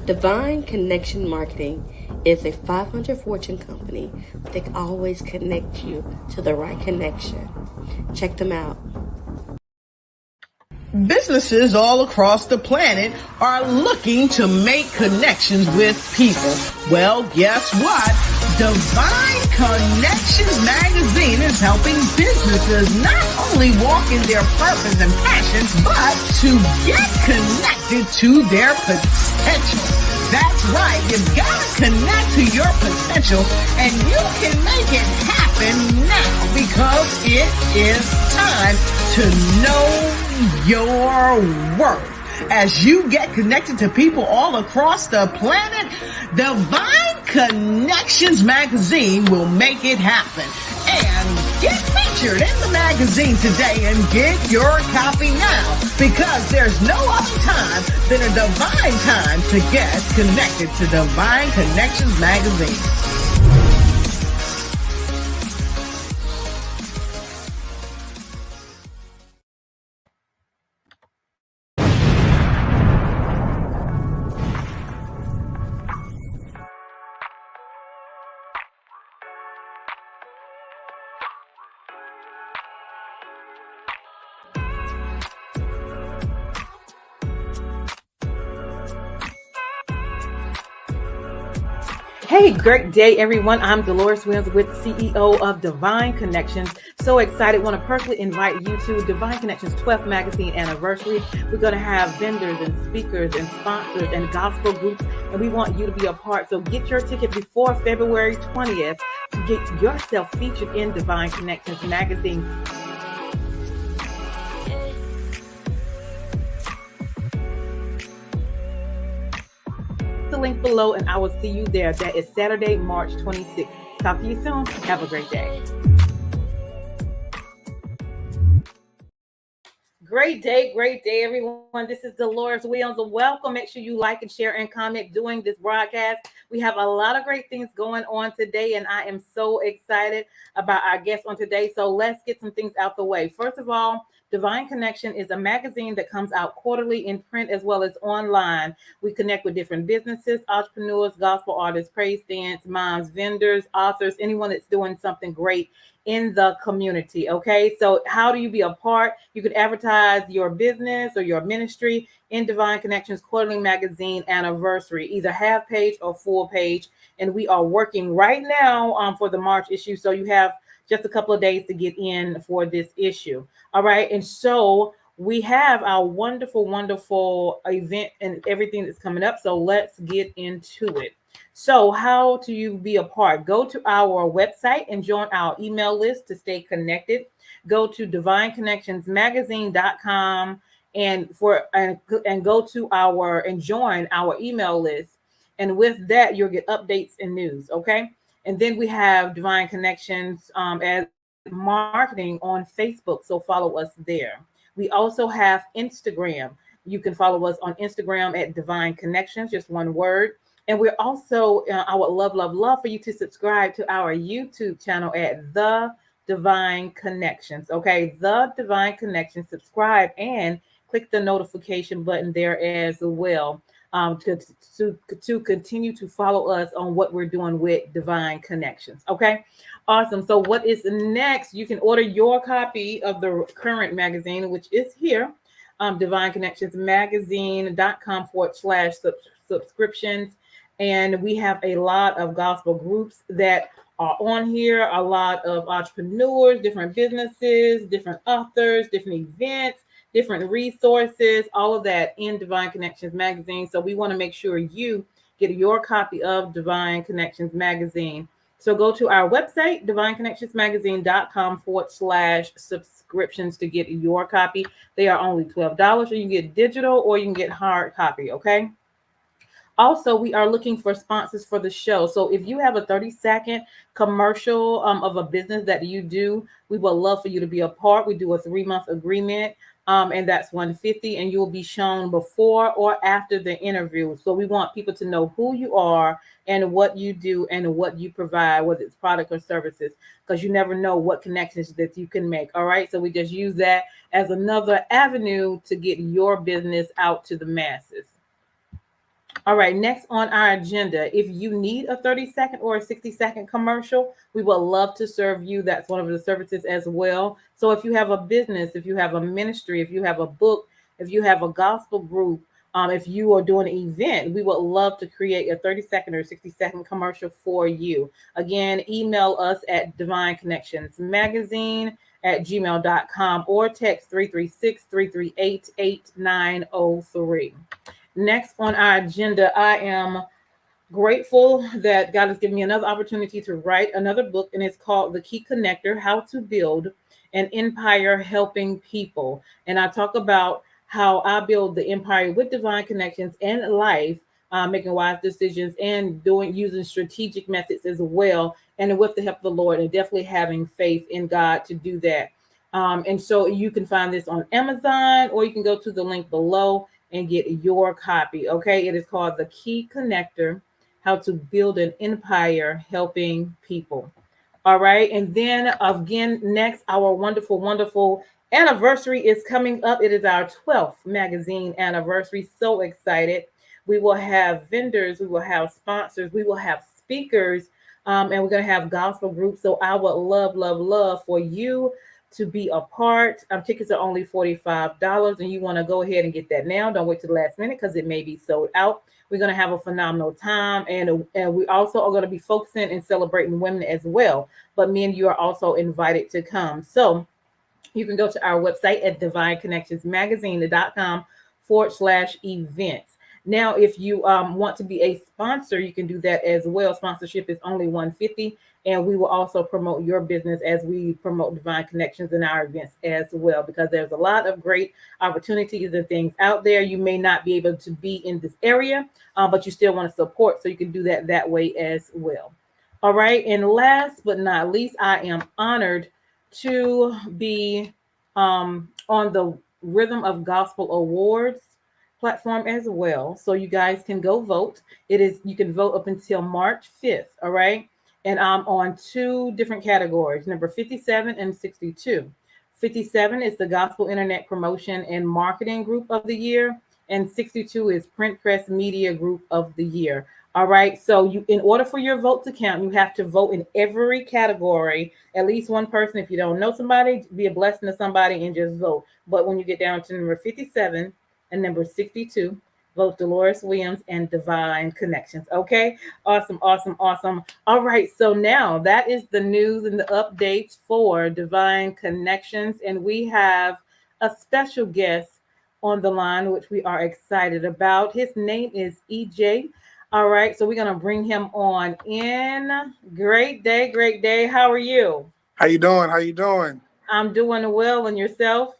Divine Connection Marketing is a 500 Fortune company that always connects you to the right connection. Check them out. Businesses all across the planet are looking to make connections with people. Well, guess what? Divine Connections Magazine is helping businesses not only walk in their purpose and passions, but to get connected to their potential. That's right. You've got to connect to your potential, and you can make it happen now because it is time to know your worth. As you get connected to people all across the planet, Divine Connections Magazine will make it happen. And get featured in the magazine today and get your copy now, because there's no other time than a divine time to get connected to Divine Connections Magazine. Hey, great day, everyone. I'm Deloris with CEO of Divine Connections. So excited. Want to personally invite you to Divine Connections 12th magazine anniversary. We're going to have vendors and speakers and sponsors and gospel groups, and we want you to be a part. So get your ticket before February 20th to get yourself featured in Divine Connections magazine. The link below, and I will see you there. That is Saturday, March 26th. Talk to you soon. Have a great day. Great day, everyone. This is Deloris Williams, and welcome. Make sure you like and share and comment during this broadcast. We have a lot of great things going on today, and I am so excited about our guests on today. So let's get some things out the way. First of all, Divine Connection is a magazine that comes out quarterly in print as well as online. We connect with different businesses, entrepreneurs, gospel artists, praise dance, moms, vendors, authors, anyone that's doing something great in the community. Okay, so how do you be a part? You could advertise your business or your ministry in Divine Connections quarterly magazine anniversary, either half page or full page. And we are working right now for the March issue. So you have just a couple of days to get in for this issue. All right. And so we have our wonderful event and everything that's coming up. So let's get into it. So how do you be a part? Go to our website and join our email list to stay connected. Go to divineconnectionsmagazine.com and go to and join our email list. And with that, you'll get updates and news. Okay. And then we have Divine Connections as marketing on Facebook. So follow us there. We also have Instagram. You can follow us on Instagram at Divine Connections, just one word. And we're also, I would love for you to subscribe to our YouTube channel at The Divine Connections. Okay, The Divine Connections. Subscribe and click the notification button there as well. To continue to follow us on what we're doing with Divine Connections. Okay, awesome. So what is next? You can order your copy of the current magazine, which is here, divineconnectionsmagazine.com/subscriptions. And we have a lot of gospel groups that are on here, a lot of entrepreneurs, different businesses, different authors, different events, different resources, all of that in Divine Connections Magazine. So we want to make sure you get your copy of Divine Connections Magazine. So go to our website, divineconnectionsmagazine.com/subscriptions to get your copy. They are only $12. So you can get digital or you can get hard copy, okay? Also, we are looking for sponsors for the show. So if you have a 30-second commercial of a business that you do, we would love for you to be a part. We do a 3-month agreement, and that's $150, and you'll be shown before or after the interview. So we want people to know who you are and what you do and what you provide, whether it's product or services, because you never know what connections that you can make. All right. So we just use that as another avenue to get your business out to the masses. All right, next on our agenda, if you need a 30-second or a 60-second commercial, we would love to serve you. That's one of the services as well. So if you have a business, if you have a ministry, if you have a book, if you have a gospel group, if you are doing an event, we would love to create a 30-second or 60-second commercial for you. Again, email us at divineconnectionsmagazine@gmail.com or text 336-338-8903. Next on our agenda, I am grateful that God has given me another opportunity to write another book, and it's called The Key Connector: How to Build an Empire Helping People. And I talk about how I build the empire with divine connections and life, making wise decisions and doing using strategic methods as well, and with the help of the Lord, and definitely having faith in God to do that. And so you can find this on Amazon, or you can go to the link below and get your copy. Okay, it is called The Key Connector: How to Build an Empire Helping People. All right, and then again, next, our wonderful, wonderful anniversary is coming up. It is our 12th magazine anniversary. So excited. We will have vendors, we will have sponsors, we will have speakers, and we're going to have gospel groups. So I would love, love, love for you to be a part. Tickets are only $45, and you want to go ahead and get that now. Don't wait till the last minute because it may be sold out. We're going to have a phenomenal time, and we also are going to be focusing and celebrating women as well. But men, you are also invited to come. So you can go to our website at divineconnectionsmagazine.com/events. Now, if you want to be a sponsor, you can do that as well. Sponsorship is only $150, and we will also promote your business as we promote Divine Connections in our events as well, because there's a lot of great opportunities and things out there. You may not be able to be in this area, but you still want to support, so you can do that way as well. All right, and last but not least, I am honored to be on the Rhythm of Gospel Awards platform as well. So you guys can go vote. You can vote up until March 5th. All right. And I'm on two different categories, number 57 and 62. 57 is the Gospel Internet Promotion and Marketing Group of the Year, and 62 is Print Press Media Group of the Year. All right. So in order for your vote to count, you have to vote in every category. At least one person. If you don't know somebody, be a blessing to somebody and just vote. But when you get down to number 57 and number 62, vote Deloris Williams and Divine Connections. Okay. Awesome. Awesome. Awesome. All right. So now that is the news and the updates for Divine Connections. And we have a special guest on the line, which we are excited about. His name is EJ. All right, so we're gonna bring him on in. Great day, great day. How are you? How you doing? How you doing? I'm doing well, and yourself?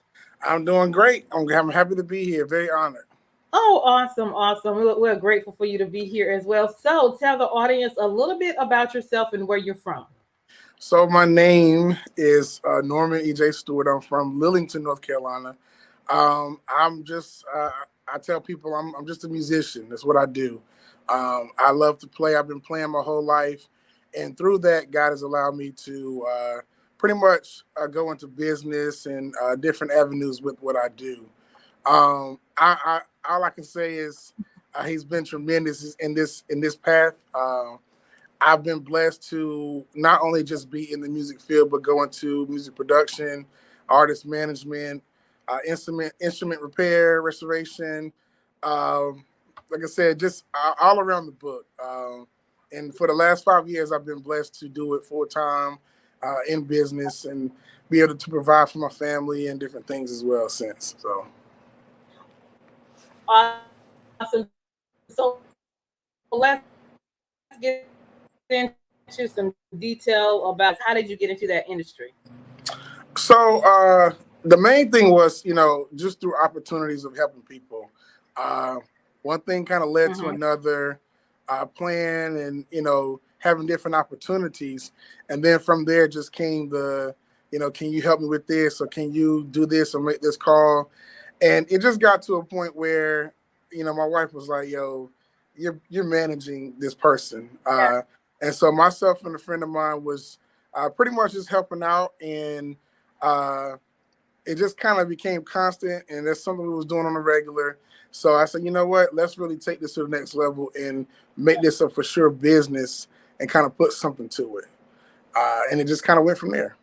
I'm doing great. I'm happy to be here. Very honored. Oh, awesome, awesome. We're grateful for you to be here as well. So tell the audience a little bit about yourself and where you're from. So my name is Norman EJ Stewart. I'm from Lillington, North Carolina. I'm just I tell people I'm just a musician. That's what I do. I love to play. I've been playing my whole life, and through that, God has allowed me to pretty much go into business and different avenues with what I do. I all I can say is he's been tremendous in this path. I've been blessed to not only just be in the music field, but go into music production, artist management, instrument repair, restoration. Like I said, just all around the book. And for the last 5 years, I've been blessed to do it full time in business and be able to provide for my family and different things as well since. So. Awesome. So let's get into some detail about how did you get into that industry? So the main thing was, just through opportunities of helping people. One thing kind of led to another plan and, having different opportunities. And then from there just came the, can you help me with this, or can you do this or make this call? And it just got to a point where, my wife was like, yo, you're managing this person. Yeah. And so myself and a friend of mine was pretty much just helping out and it just kind of became constant, and that's something we was doing on a regular. So I said, you know what, let's really take this to the next level and make this a for sure business and kind of put something to it. And it just kind of went from there.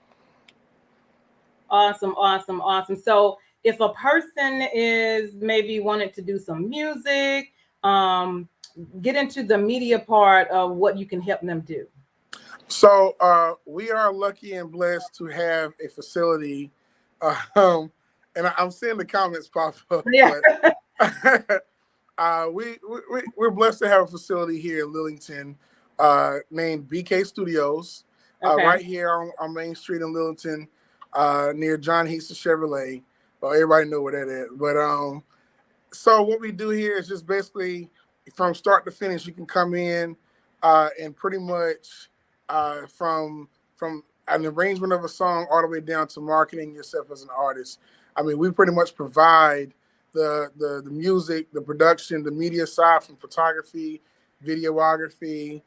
Awesome, awesome, awesome. So if a person is maybe wanted to do some music, get into the media part of what you can help them do. So we are lucky and blessed to have a facility. And I'm seeing the comments pop up. Yeah. But we're blessed to have a facility here in Lillington named BK Studios, Okay. right here on Main Street in Lillington, near John Heaston Chevrolet. Well, everybody know where that is. But so what we do here is just basically from start to finish, you can come in and pretty much from an arrangement of a song all the way down to marketing yourself as an artist. I mean, we pretty much provide the music, the production, the media side from photography, videography,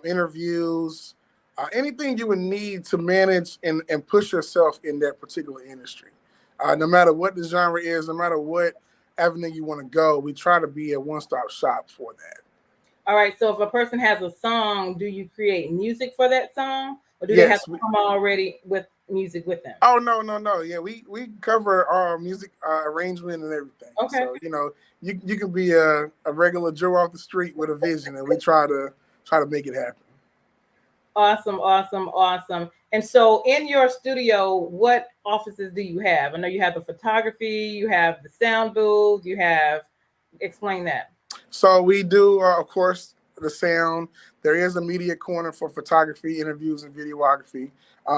interviews, anything you would need to manage and push yourself in that particular industry. No matter what the genre is, no matter what avenue you want to go, we try to be a one-stop shop for that. All right. So if a person has a song, do you create music for that song, or do Yes, they have to come already with music with them? Oh no. Yeah, we cover our music arrangement and everything. Okay. So you can be a regular Joe off the street with a vision, and we try to make it happen. Awesome, awesome, awesome. And so in your studio, what offices do you have? I know you have the photography, you have the sound booth, explain that. So we do, of course, the sound. There is a media corner for photography, interviews, and videography.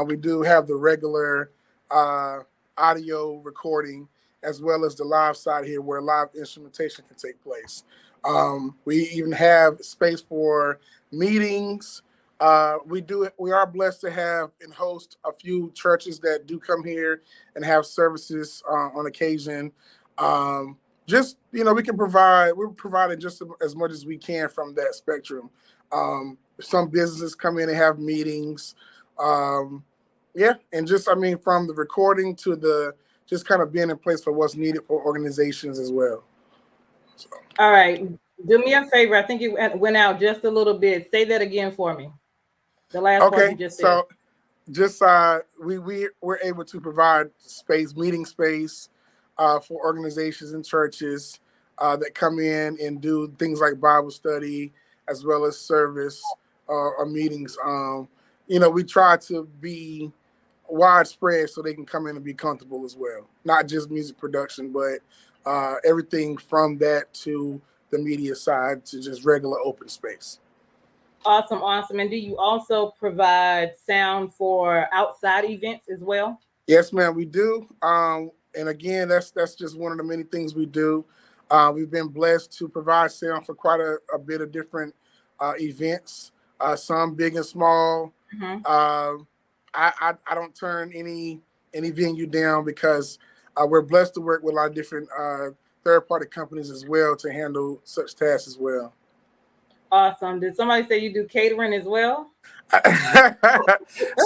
We do have the regular audio recording, as well as the live side here where live instrumentation can take place. We even have space for meetings. We are blessed to have and host a few churches that do come here and have services on occasion. We're providing just as much as we can from that spectrum. Some businesses come in and have meetings. And from the recording to the just kind of being in place for what's needed for organizations as well. So. All right. Do me a favor. I think you went out just a little bit. Say that again for me. The last part you just said. We're able to provide meeting space for organizations and churches that come in and do things like Bible study as well as service or meetings. We try to be widespread so they can come in and be comfortable as well. Not just music production, but everything from that to the media side to just regular open space. Awesome, awesome. And do you also provide sound for outside events as well? Yes, ma'am, we do. And again, that's just one of the many things we do. We've been blessed to provide sound for quite a bit of different events, some big and small. Mm-hmm. I don't turn any venue down because we're blessed to work with a lot of different third-party companies as well to handle such tasks as well. Awesome. Did somebody say you do catering as well?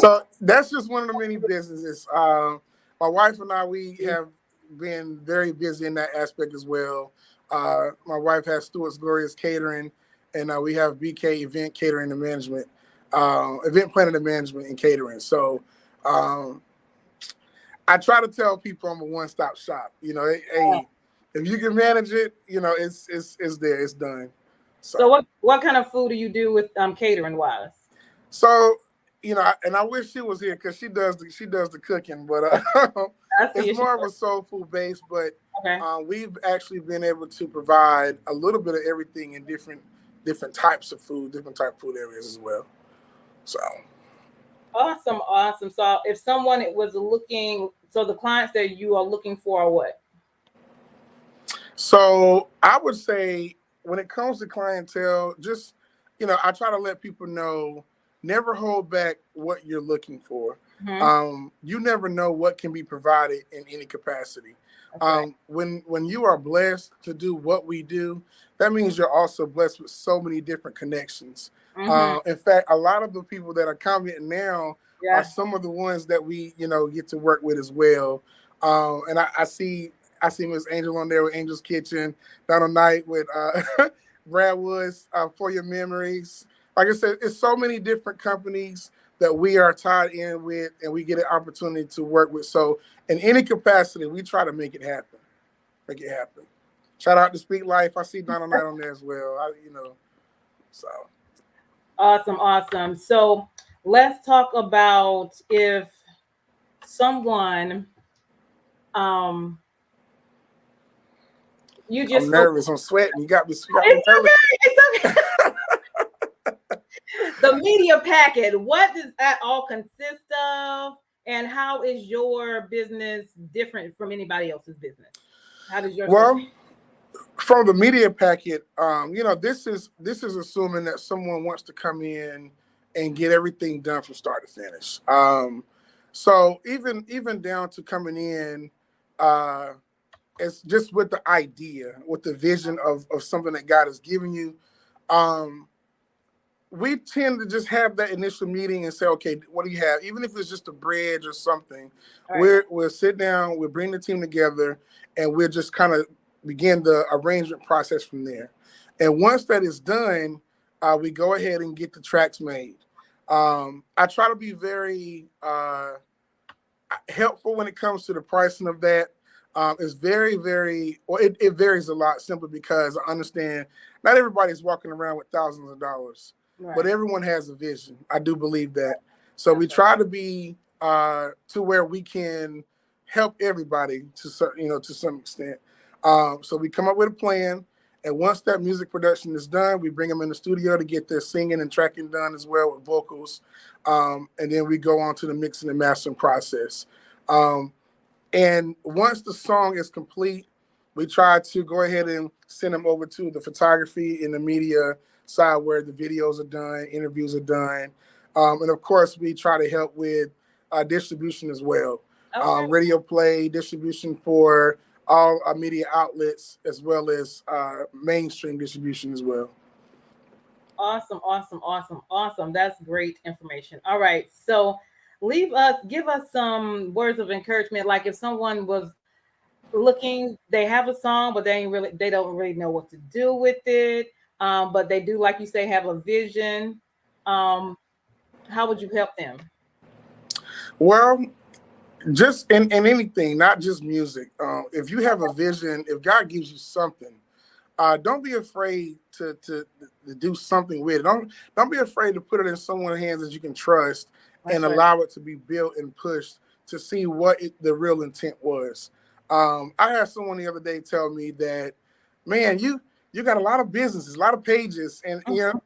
So that's just one of the many businesses. My wife and I, we have been very busy in that aspect as well. My wife has Stewart's Glorious Catering, and we have BK Event Catering and Management, Event Planning and Management and Catering. So I try to tell people I'm a one-stop shop. Hey, if you can manage it, it's there, it's done. So what kind of food do you do with catering wise? So, and I wish she was here because she does the cooking, but it's more of a soul food base. But okay. We've actually been able to provide a little bit of everything in different types of food, different type of food areas as well. So awesome. So if someone was looking, so the clients that you are looking for are what? So I would say when it comes to clientele, just I try to let people know, never hold back what you're looking for. Mm-hmm. You never know what can be provided in any capacity. Okay. When you are blessed to do what we do, that means you're also blessed with so many different connections. Mm-hmm. In fact, a lot of the people that are commenting now are some of the ones that we get to work with as well. And I see Miss Angel on there with Angel's Kitchen, Donald Knight with Brad Woods, For Your Memories. Like I said, it's so many different companies that we are tied in with, and we get an opportunity to work with. So in any capacity, we try to make it happen. Make it happen. Shout out to Speak Life. I see Donald Knight on there as well. So. Awesome. So let's talk about if someone, you just I'm nervous. I'm sweating. You got me it's nervous. okay. It's okay. The media packet, what does that all consist of, and how is your business different from anybody else's business? How does yours? Well, from the media packet, this is assuming that someone wants to come in and get everything done from start to finish. So even down to coming in, it's just with the idea, with the vision of something that God has given you. We tend to just have that initial meeting and say, okay, what do you have? Even if it's just a bridge or something, Right. we'll sit down, we'll bring the team together, and we'll just kind of begin the arrangement process from there. And once that is done, we go ahead and get the tracks made. I try to be very helpful when it comes to the pricing of that. It's very, very, well, it varies a lot simply because I understand not everybody's walking around with thousands of dollars. Right. But everyone has a vision. I do believe that. So we try to be to where we can help everybody to some extent. So we come up with a plan, and once that music production is done, we bring them in the studio to get their singing and tracking done as well with vocals, and then we go on to the mixing and mastering process. And once the song is complete, we try to go ahead and send them over to the photography and the media side where the videos are done, interviews are done. And of course, we try to help with distribution as well. Okay. Radio play, distribution for all media outlets, as well as mainstream distribution as well. Awesome. That's great information. All right. So give us some words of encouragement. Like if someone was looking, they have a song, but they don't really know what to do with it. But they do, like you say, have a vision. How would you help them? Well, just in anything, not just music. If you have a vision, if God gives you something, don't be afraid to do something with it. Don't be afraid to put it in someone's hands that you can trust and allow it to be built and pushed to see what the real intent was. I had someone the other day tell me that, man, you got a lot of businesses, a lot of pages, and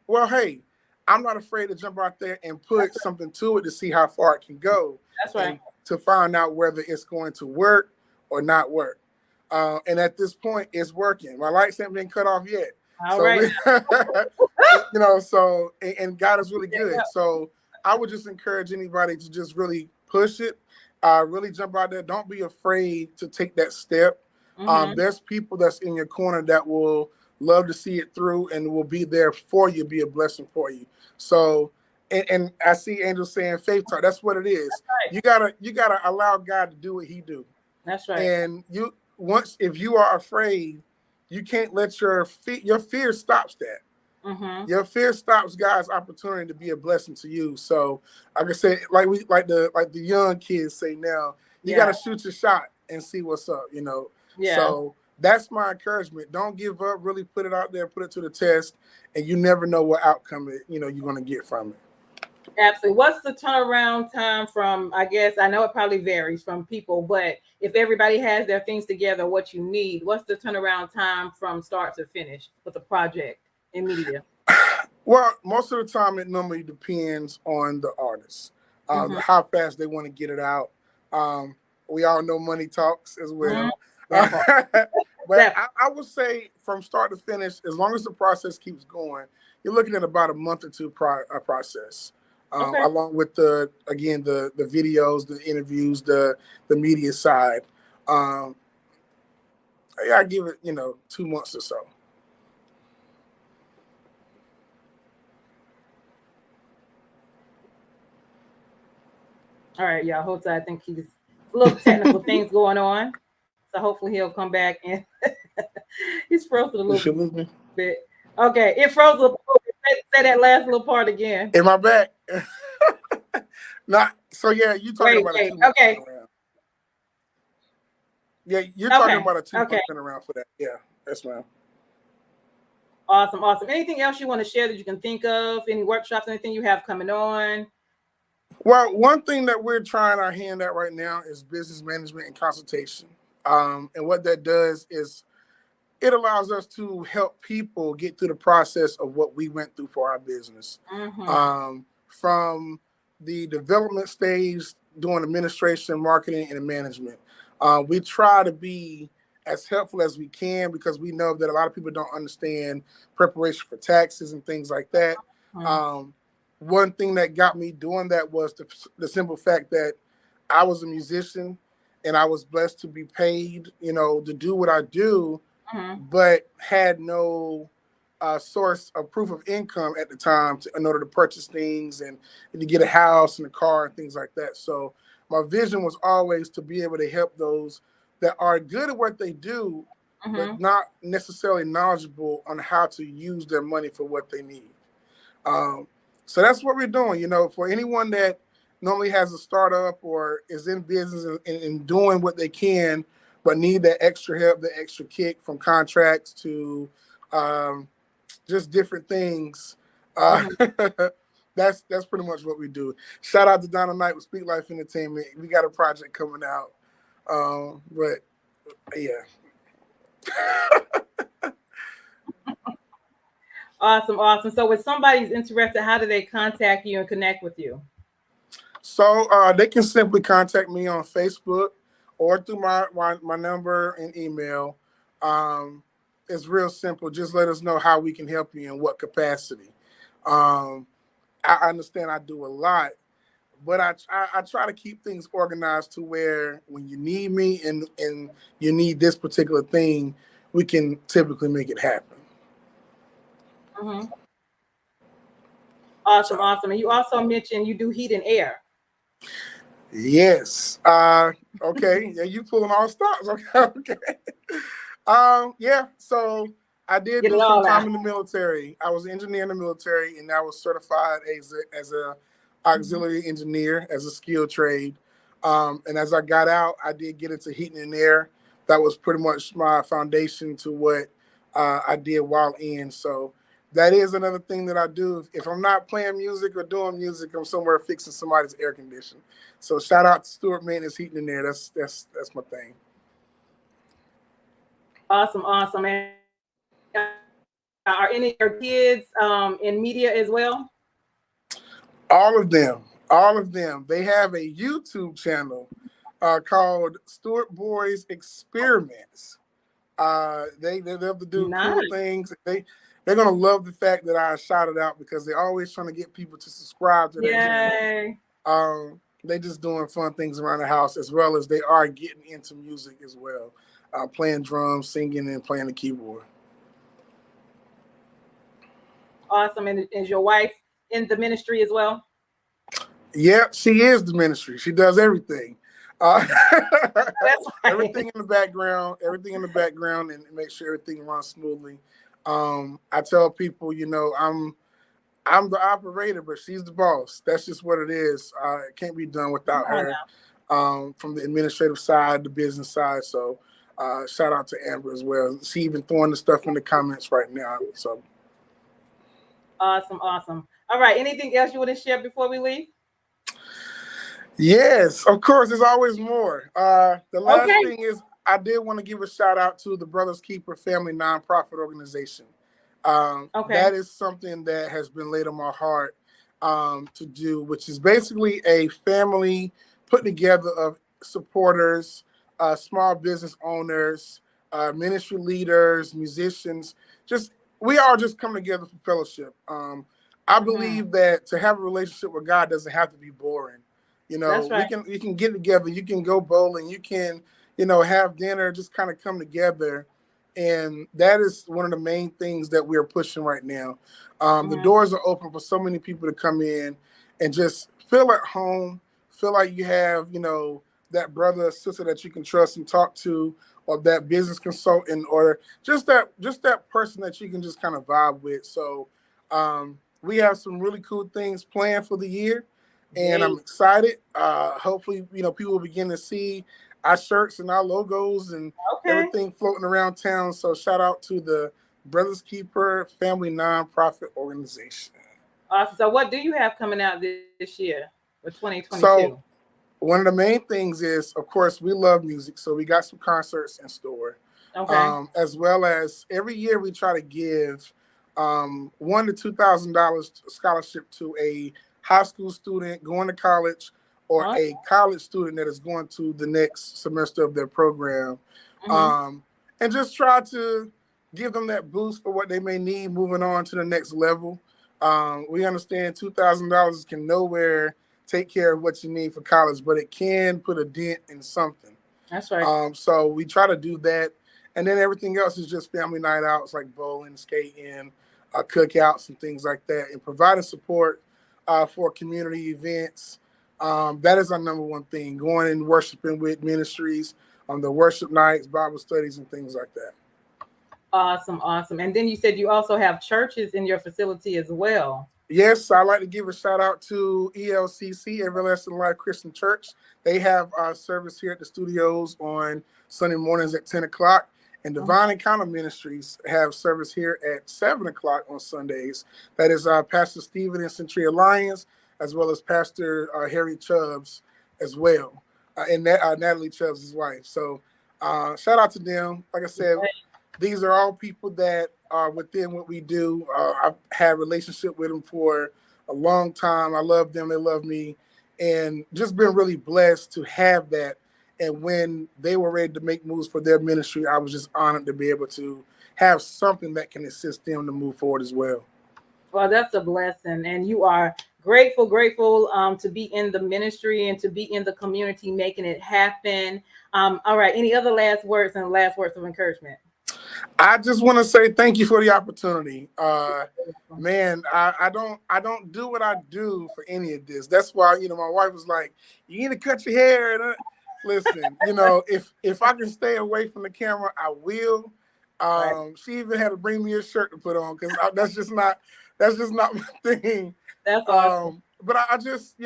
well, hey, I'm not afraid to jump out there and put something to it to see how far it can go. That's right. And to find out whether it's going to work or not work. And at this point, it's working. My lights haven't been cut off yet. All right. And God is really good. So I would just encourage anybody to just really push it, really jump out there. Don't be afraid to take that step. There's people that's in your corner that will love to see it through and will be there for you, be a blessing for you. So, and I see Angel saying faith talk. That's what it is. Right. You gotta allow God to do what He do. That's right. And if you are afraid, you can't let your fear stops that. Your fear stops God's opportunity to be a blessing to you. So, like I said, like the young kids say now, you gotta shoot your shot and see what's up. Yeah. So that's my encouragement. Don't give up. Really put it out there, put it to the test, and you never know what outcome you're gonna get from it. Absolutely. What's the turnaround time from, I guess, I know it probably varies from people, but if everybody has their things together, what you need, what's the turnaround time from start to finish with a project in media? Well, most of the time it normally depends on the artist, how fast they want to get it out. We all know money talks as well. But I would say from start to finish, as long as the process keeps going, you're looking at about a month or two process. Along with the videos, the interviews, the media side. I give it 2 months or so. All right, y'all. Hold tight. I think he's little technical things going on. So hopefully he'll come back and he's frozen a You should little lose me. bit. Okay, it froze a little bit. Say that last little part again. Am I back? Not so. Yeah, you talking Wait, about a wait. 2 month Okay. turnaround. Yeah, you're talking Okay. about a 2 month Okay. turnaround for that. Yeah, that's ma'am. Awesome. Awesome. Anything else you want to share that you can think of? Any workshops, anything you have coming on? Well, one thing that we're trying our hand at right now is business management and consultation. And what that does is it allows us to help people get through the process of what we went through for our business. Mm-hmm. From the development stage, doing administration, marketing, and management. We try to be as helpful as we can because we know that a lot of people don't understand preparation for taxes and things like that. Mm-hmm. One thing that got me doing that was the simple fact that I was a musician and I was blessed to be paid, to do what I do, Mm-hmm. but had no source of proof of income at the time in order to purchase things and to get a house and a car and things like that. So my vision was always to be able to help those that are good at what they do, but Mm-hmm. not necessarily knowledgeable on how to use their money for what they need. So that's what we're doing. For anyone that normally has a startup or is in business and doing what they can, but need that extra help, the extra kick from contracts to just different things. Uh, Mm-hmm. that's pretty much what we do. Shout out to Donna Knight with Speak Life Entertainment. We got a project coming out. But yeah. Awesome. Awesome. So if somebody's interested, how do they contact you and connect with you? So they can simply contact me on Facebook or through my number and email. It's real simple. Just let us know how we can help you in what capacity. Um, I understand I do a lot, but I try to keep things organized to where when you need me and you need this particular thing, we can typically make it happen. Mm-hmm. Awesome. So Awesome. And you also mentioned you do heat and air. yes. Okay. Yeah, you pulling all stops. Okay. Okay. Yeah. So I did Get do it some all time out. in the military. I was an engineer in the military, and I was certified as a auxiliary engineer as a skilled trade. And as I got out, I did get into heating and air. That was pretty much my foundation to what I did while in. So that is another thing that I do. If I'm not playing music or doing music, I'm somewhere fixing somebody's air conditioner. So shout out to Stewart Maintenance Heating and Air. That's my thing. Awesome. Awesome. And are any of your kids in media as well? All of them. All of them. They have a YouTube channel called Stewart Boys Experiments. They love to do Nice. cool things. They're gonna love the fact that I shouted out because they're always trying to get people to subscribe to that channel. Yay. They just doing fun things around the house as well as they are getting into music as well, playing drums, singing, and playing the keyboard. Awesome. And is your wife in the ministry as well? Yeah, she is the ministry. She does everything. Uh, That's right. everything in the background, and make sure everything runs smoothly. I tell people, I'm the operator, but she's the boss. That's just what it is. It can't be done without Oh, her. From the administrative side, the business side. So shout out to Amber as well. She even throwing the stuff in the comments right now. So awesome. Awesome. All right. Anything else you want to share before we leave? yes, of course, there's always more. The last Okay. thing is I did want to give a shout out to the Brothers Keeper Family Nonprofit Organization. Okay. That is something that has been laid on my heart to do, which is basically a family put together of supporters, small business owners, ministry leaders, musicians. We all just come together for fellowship. I believe that to have a relationship with God doesn't have to be boring. That's right. You can get together, you can go bowling, you can, have dinner, just kind of come together. And that is one of the main things that we're pushing right now. The doors are open for so many people to come in and just feel at home, feel like you have, that brother or sister that you can trust and talk to, or that business consultant, or just that person that you can just kind of vibe with. So we have some really cool things planned for the year, and Yay. I'm excited. Hopefully, people will begin to see our shirts and our logos and Okay. everything floating around town. So shout out to the Brothers Keeper Family Nonprofit Organization. Awesome. So what do you have coming out this year for 2022? So one of the main things is, of course, we love music. So we got some concerts in store. Okay. As well as every year we try to give $1,000 to $2,000 scholarship to a high school student going to college, or a college student that is going to the next semester of their program, and just try to give them that boost for what they may need moving on to the next level. We understand $2,000 can nowhere take care of what you need for college, but it can put a dent in something. That's right. So we try to do that. And then everything else is just family night outs like bowling, skating, cookouts, and things like that, and providing support for community events. That is our number one thing, going and worshiping with ministries on the worship nights, Bible studies, and things like that. Awesome. And then you said you also have churches in your facility as well. Yes, I'd like to give a shout out to ELCC, Everlasting Life Christian Church. They have our service here at the studios on Sunday mornings at 10 o'clock. And Divine Encounter Ministries have service here at 7 o'clock on Sundays. That is Pastor Stephen and Century Alliance, as well as Pastor Harry Chubbs as well, and Natalie Chubbs' his wife. So shout out to them. Like I said, these are all people that are within what we do. I've had a relationship with them for a long time. I love them. They love me. And just been really blessed to have that. And when they were ready to make moves for their ministry, I was just honored to be able to have something that can assist them to move forward as well. Well, that's a blessing. And you are grateful to be in the ministry and to be in the community, making it happen. All right. Any other last words and last words of encouragement? I just want to say thank you for the opportunity. Man, I don't do what I do for any of this. That's why, my wife was like, you need to cut your hair. Listen, if I can stay away from the camera, I will. She even had to bring me a shirt to put on because that's just not my thing. That's awesome. But I just,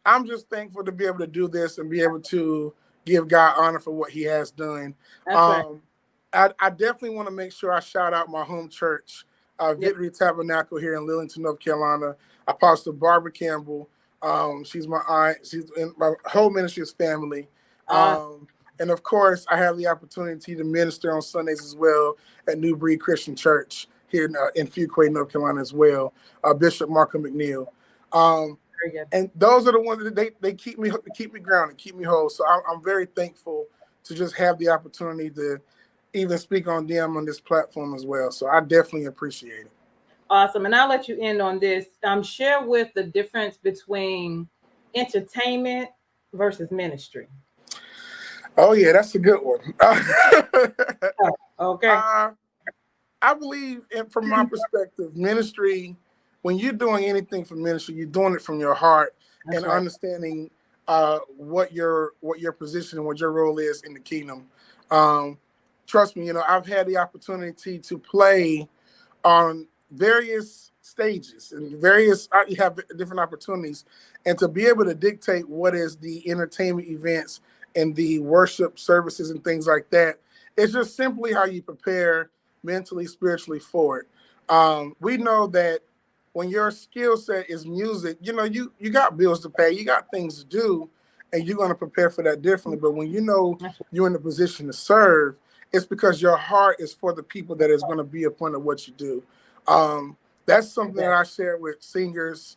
I'm just thankful to be able to do this and be able to give God honor for what He has done. That's right. I definitely want to make sure I shout out my home church, Victory Tabernacle here in Lillington, North Carolina. Apostle Barbara Campbell. She's my aunt. She's in my whole ministry is family. And of course, I have the opportunity to minister on Sundays as well at New Breed Christian Church here in Fuquay, North Carolina as well. Bishop Markham McNeil. And those are the ones that they keep me grounded, keep me whole. So I'm very thankful to just have the opportunity to even speak on them on this platform as well. So I definitely appreciate it. Awesome. And I'll let you end on this. Share with the difference between entertainment versus ministry. Oh, yeah, that's a good one. Okay. I believe, from my perspective, ministry, when you're doing anything for ministry, you're doing it from your heart. That's and right. Understanding what your position and what your role is in the kingdom. Trust me, I've had the opportunity to play on various stages and you have different opportunities, and to be able to dictate what is the entertainment events and the worship services and things like that. It's just simply how you prepare mentally, spiritually for it. We know that when your skill set is music, you got bills to pay, you got things to do, and you're going to prepare for that differently. But when you're in a position to serve, it's because your heart is for the people that is going to be a point of what you do. That's something that I share with singers,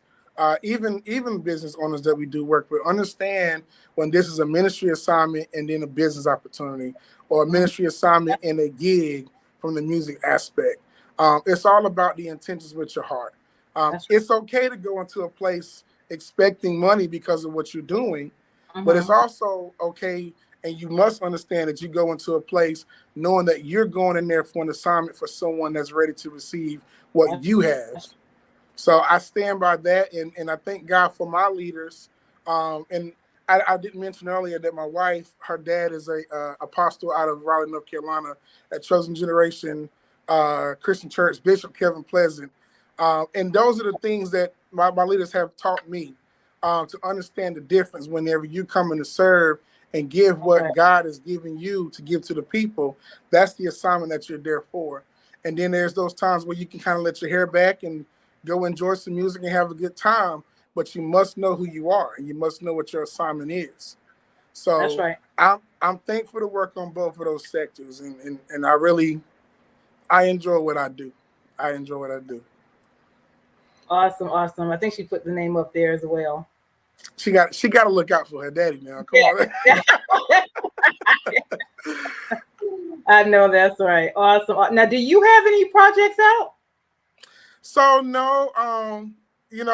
even business owners that we do work with. Understand when this is a ministry assignment and then a business opportunity, or a ministry assignment and a gig from the music aspect. It's all about the intentions with your heart. It's okay to go into a place expecting money because of what you're doing, but it's also okay, and you must understand that you go into a place knowing that you're going in there for an assignment for someone that's ready to receive what you have. So I stand by that, and I thank God for my leaders. And I didn't mention earlier that my wife, her dad is a apostle out of Raleigh, North Carolina, at Chosen Generation Christian Church, Bishop Kevin Pleasant. And those are the things that my leaders have taught me to understand the difference whenever you come in to serve and give what God is giving you to give to the people. That's the assignment that you're there for. And then there's those times where you can kind of let your hair back and go enjoy some music and have a good time. But you must know who you are, and you must know what your assignment is. So That's right. I'm thankful to work on both of those sectors, and I enjoy what I do. I enjoy what I do. Awesome. I think she put the name up there as well. She got to look out for her daddy now. Come on. I know that's right. Awesome. Now, do you have any projects out? So no,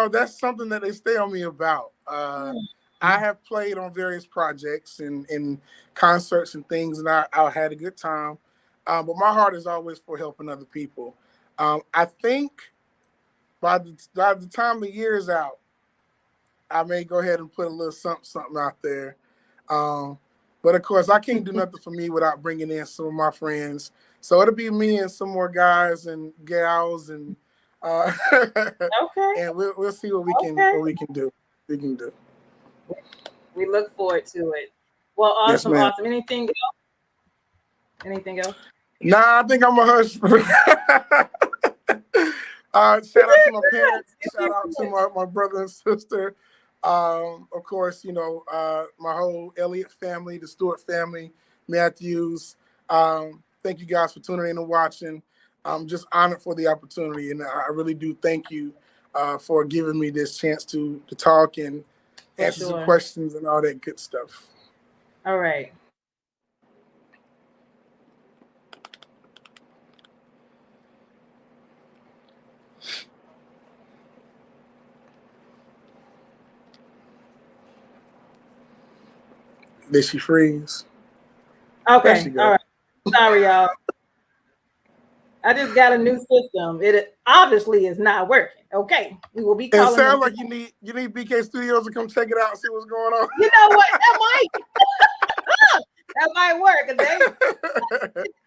that's something that they stay on me about. I have played on various projects and concerts and things, and I had a good time. But my heart is always for helping other people. I think by the time the year is out, I may go ahead and put a little something out there. But of course, I can't do nothing for me without bringing in some of my friends. So it'll be me and some more guys and gals, and and we'll see what we can do. We can do. We look forward to it. Well, awesome, yes, awesome. Anything else? Anything else? Nah, I think I'm a hush. Shout out to my parents. Shout out to my brother and sister. Of course, my whole Elliott family, the Stewart family, Matthews. Thank you guys for tuning in and watching. I'm just honored for the opportunity, and I really do thank you for giving me this chance to talk and answer some questions and all that good stuff. All right. Did she freeze? Okay. All right. Sorry, y'all. I just got a new system. It obviously is not working. Okay. We will be calling. It sounds like you need BK Studios to come check it out and see what's going on. You know what? That might work.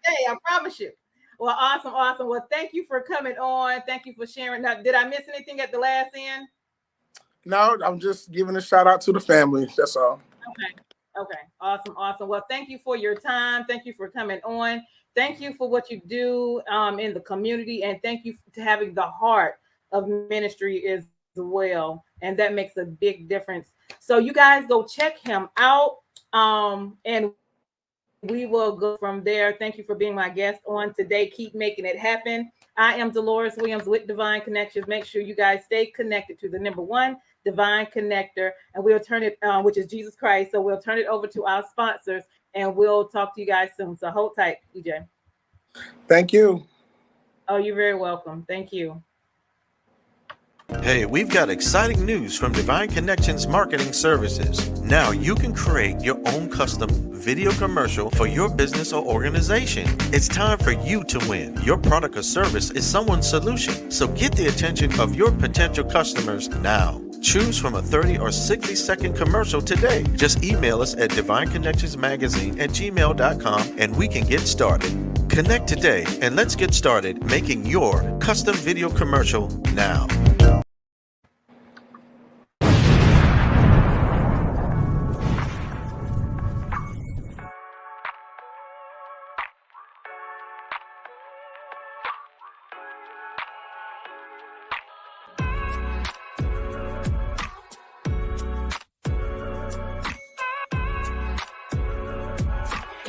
Hey, I promise you. Well, awesome. Well, thank you for coming on. Thank you for sharing. Now, did I miss anything at the last end? No, I'm just giving a shout out to the family. That's all. Okay. Awesome. Well, thank you for your time. Thank you for coming on. Thank you for what you do in the community, and thank you for having the heart of ministry as well. And that makes a big difference. So you guys go check him out, and we will go from there. Thank you for being my guest on today. Keep making it happen. I am Deloris Williams with Divine Connections. Make sure you guys stay connected to the number one divine connector, and we'll turn it, which is Jesus Christ. So we'll turn it over to our sponsors, and we'll talk to you guys soon. So hold tight, EJ. Thank you. Oh, you're very welcome. Thank you. Hey, we've got exciting news from Divine Connections Marketing Services. Now you can create your own custom video commercial for your business or organization. It's time for you to win. Your product or service is someone's solution. So get the attention of your potential customers now. Choose from a 30 or 60-second commercial today. Just email us at divineconnectionsmagazine@gmail.com and we can get started. Connect today and let's get started making your custom video commercial now.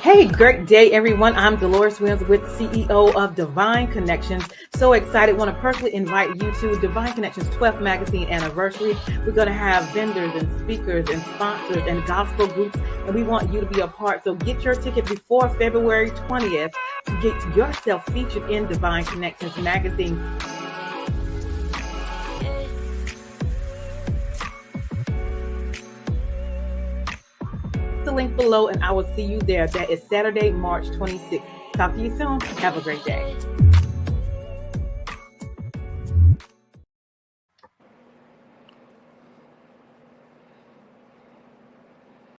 Hey, great day, everyone. I'm Deloris Williams with CEO of Divine Connections. So excited. Want to personally invite you to Divine Connections 12th magazine anniversary. We're going to have vendors and speakers and sponsors and gospel groups, and we want you to be a part. So get your ticket before February 20th to get yourself featured in Divine Connections magazine. The link below, and I will see you there. That is Saturday, March 26th. Talk to you soon. Have a great day.